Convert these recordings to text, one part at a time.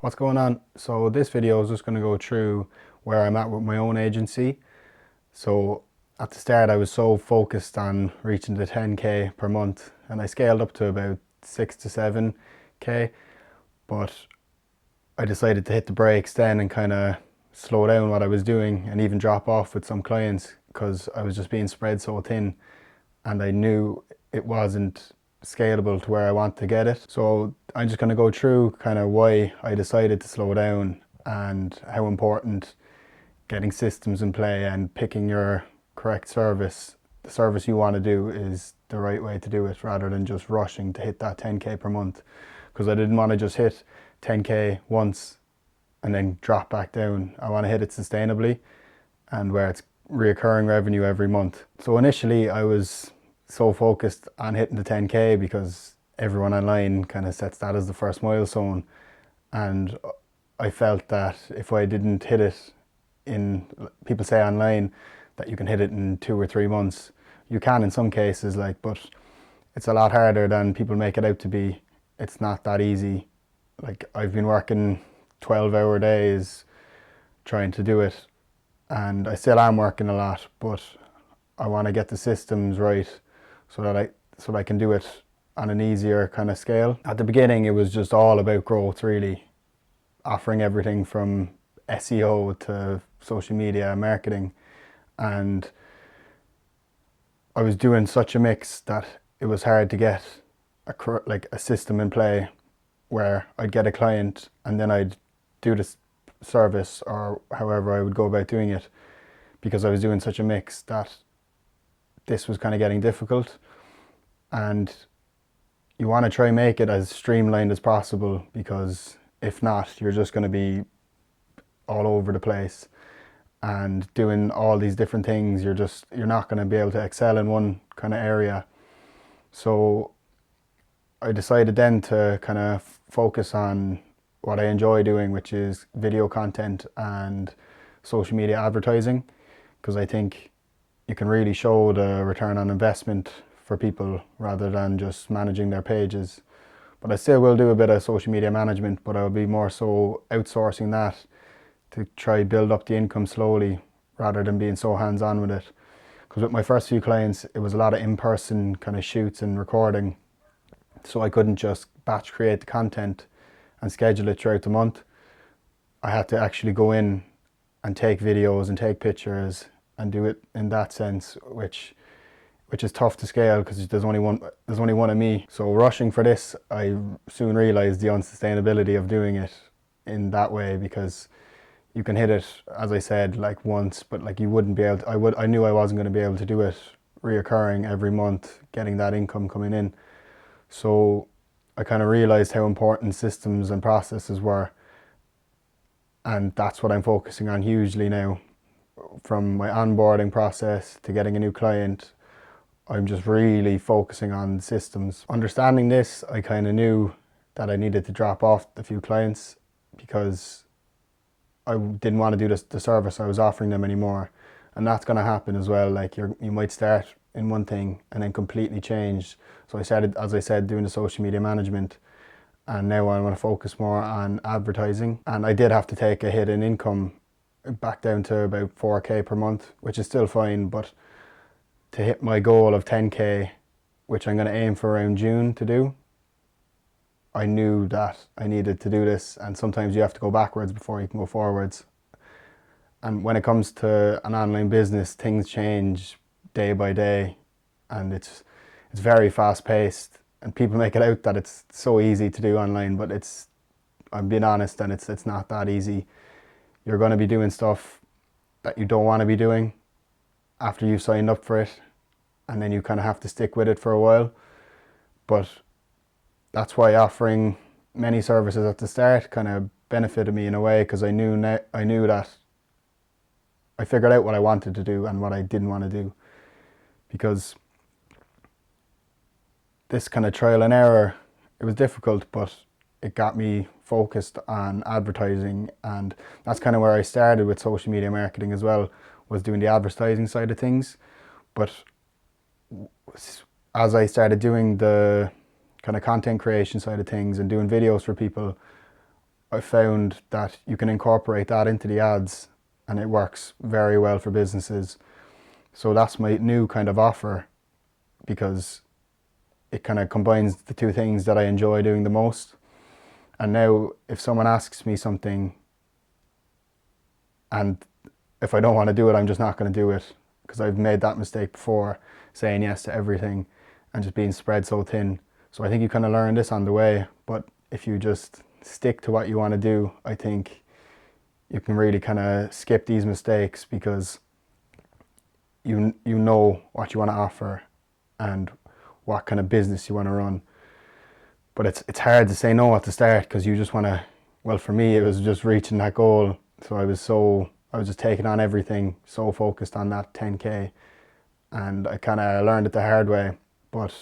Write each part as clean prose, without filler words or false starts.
What's going on? So this video is just going to go through where I'm at with my own agency. So at the start I was so focused on reaching the 10k per month, and I scaled up to about 6 to 7k, but I decided to hit the brakes then and kind of slow down what I was doing and even drop off with some clients because I was just being spread so thin, and I knew it wasn't scalable to where I want to get it. So I'm just going to go through kind of why I decided to slow down and how important getting systems in play and picking your correct service, the service you want to do, is the right way to do it, rather than just rushing to hit that 10k per month. Because I didn't want to just hit 10k once and then drop back down. I want to hit it sustainably and where it's reoccurring revenue every month. So initially I was so focused on hitting the 10k because everyone online kind of sets that as the first milestone, and I felt that if I didn't hit it in, people say online that you can hit it in 2 or 3 months. You can in some cases, but it's a lot harder than people make it out to be. It's not that easy. Like, I've been working 12-hour days trying to do it, and I still am working a lot, but I want to get the systems right so that I can do it on an easier kind of scale. At the beginning it was just all about growth, really, offering everything from SEO to social media marketing, and I was doing such a mix that it was hard to get a system in play where I'd get a client and then I'd do this service or however I would go about doing it, because I was doing such a mix that this was kind of getting difficult. And you want to try and make it as streamlined as possible, because if not, you're just going to be all over the place and doing all these different things. You're not going to be able to excel in one kind of area. So I decided then to kind of focus on what I enjoy doing, which is video content and social media advertising, because I think you can really show the return on investment for people rather than just managing their pages. But I still will do a bit of social media management, but I'll be more so outsourcing that to try build up the income slowly rather than being so hands-on with it. Because with my first few clients, it was a lot of in-person kind of shoots and recording, so I couldn't just batch create the content and schedule it throughout the month. I had to actually go in and take videos and take pictures and do it in that sense, which is tough to scale because there's only one of me. So rushing for this, I soon realized the unsustainability of doing it in that way, because you can hit it, as I said, like once, but you wouldn't be able to, I knew I wasn't going to be able to do it reoccurring every month, getting that income coming in. So I kind of realized how important systems and processes were, and that's what I'm focusing on hugely now. From my onboarding process to getting a new client, I'm just really focusing on systems. Understanding this, I kind of knew that I needed to drop off a few clients because I didn't want to do the service I was offering them anymore. And that's going to happen as well. Like, you might start in one thing and then completely change. So I started, as I said, doing the social media management, and now I want to focus more on advertising. And I did have to take a hit in income back down to about 4k per month, which is still fine, but to hit my goal of 10k, which I'm going to aim for around June to do, I knew that I needed to do this, and sometimes you have to go backwards before you can go forwards. And when it comes to an online business, things change day by day, and it's very fast paced, and people make it out that it's so easy to do online, but I'm being honest, and it's not that easy. You're going to be doing stuff that you don't want to be doing after you've signed up for it, and then you kind of have to stick with it for a while. But that's why offering many services at the start kind of benefited me in a way, because I knew that I figured out what I wanted to do and what I didn't want to do. Because this kind of trial and error, it was difficult, but it got me focused on advertising, and that's kind of where I started with social media marketing as well, was doing the advertising side of things. But as I started doing the kind of content creation side of things and doing videos for people, I found that you can incorporate that into the ads and it works very well for businesses. So that's my new kind of offer, because it kind of combines the two things that I enjoy doing the most. And now if someone asks me something and if I don't want to do it, I'm just not going to do it, because I've made that mistake before, saying yes to everything and just being spread so thin. So I think you kind of learn this on the way, but if you just stick to what you want to do, I think you can really kind of skip these mistakes, because you know what you want to offer and what kind of business you want to run. But it's hard to say no at the start, because you just want to, well, for me it was just reaching that goal. So I was just taking on everything, so focused on that 10k, and I kind of learned it the hard way. But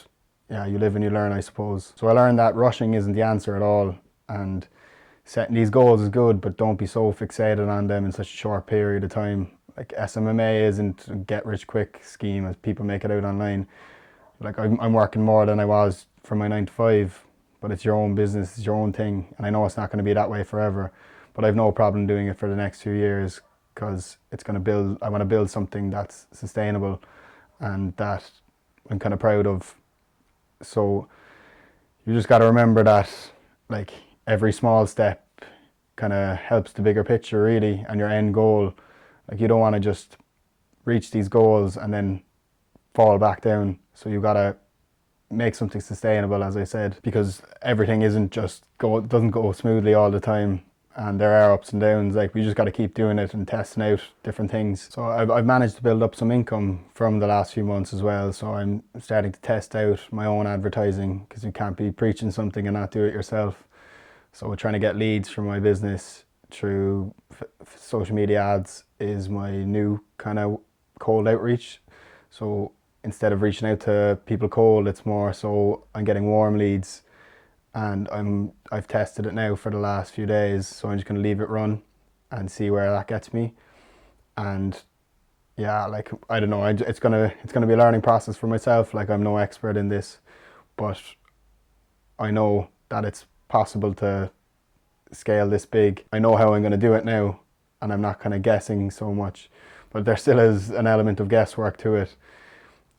yeah, you live and you learn, I suppose. So I learned that rushing isn't the answer at all, and setting these goals is good, but don't be so fixated on them in such a short period of time. Like SMMA isn't a get rich quick scheme as people make it out online. Like I'm working more than I was from my 9 to 5, but it's your own business, it's your own thing, and I know it's not going to be that way forever. But I've no problem doing it for the next few years, because it's going to build. I want to build something that's sustainable and that I'm kind of proud of. So you just got to remember that, like, every small step kind of helps the bigger picture, really, and your end goal. Like, you don't want to just reach these goals and then fall back down. So you got to make something sustainable, as I said, because everything doesn't go smoothly all the time, and there are ups and downs. Like, we just got to keep doing it and testing out different things. So I've managed to build up some income from the last few months as well. So I'm starting to test out my own advertising, because you can't be preaching something and not do it yourself. So we're trying to get leads for my business through social media ads is my new kind of cold outreach. So instead of reaching out to people cold, it's more so I'm getting warm leads, and I've tested it now for the last few days. So I'm just going to leave it run and see where that gets me. And yeah, like, I don't know, it's gonna be a learning process for myself. Like, I'm no expert in this, but I know that it's possible to scale this big. I know how I'm going to do it now, and I'm not kind of guessing so much, but there still is an element of guesswork to it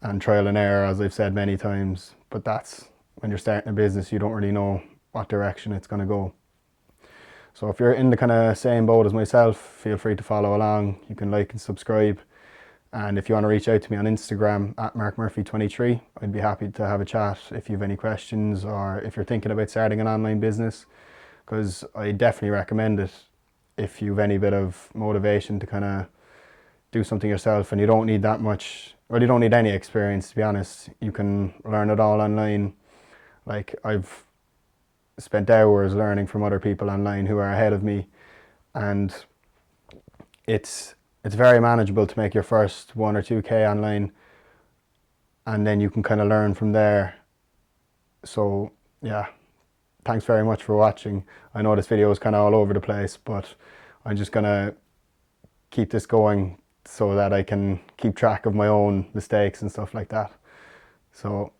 and trial and error, as I've said many times. But that's when you're starting a business, you don't really know what direction it's going to go. So if you're in the kind of same boat as myself, feel free to follow along. You can like and subscribe. And if you want to reach out to me on Instagram at markmurphy23, I'd be happy to have a chat if you have any questions, or if you're thinking about starting an online business, because I definitely recommend it if you've any bit of motivation to kind of do something yourself, and you don't need that much, well, you don't need any experience, to be honest. You can learn it all online. Like, I've spent hours learning from other people online who are ahead of me, and it's very manageable to make your first 1 or 2k online, and then you can kind of learn from there. So yeah, thanks very much for watching. I know this video is kind of all over the place, but I'm just gonna keep this going so that I can keep track of my own mistakes and stuff like that. So,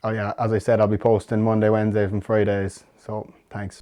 oh yeah, as I said, I'll be posting Monday, Wednesdays and Fridays. So thanks.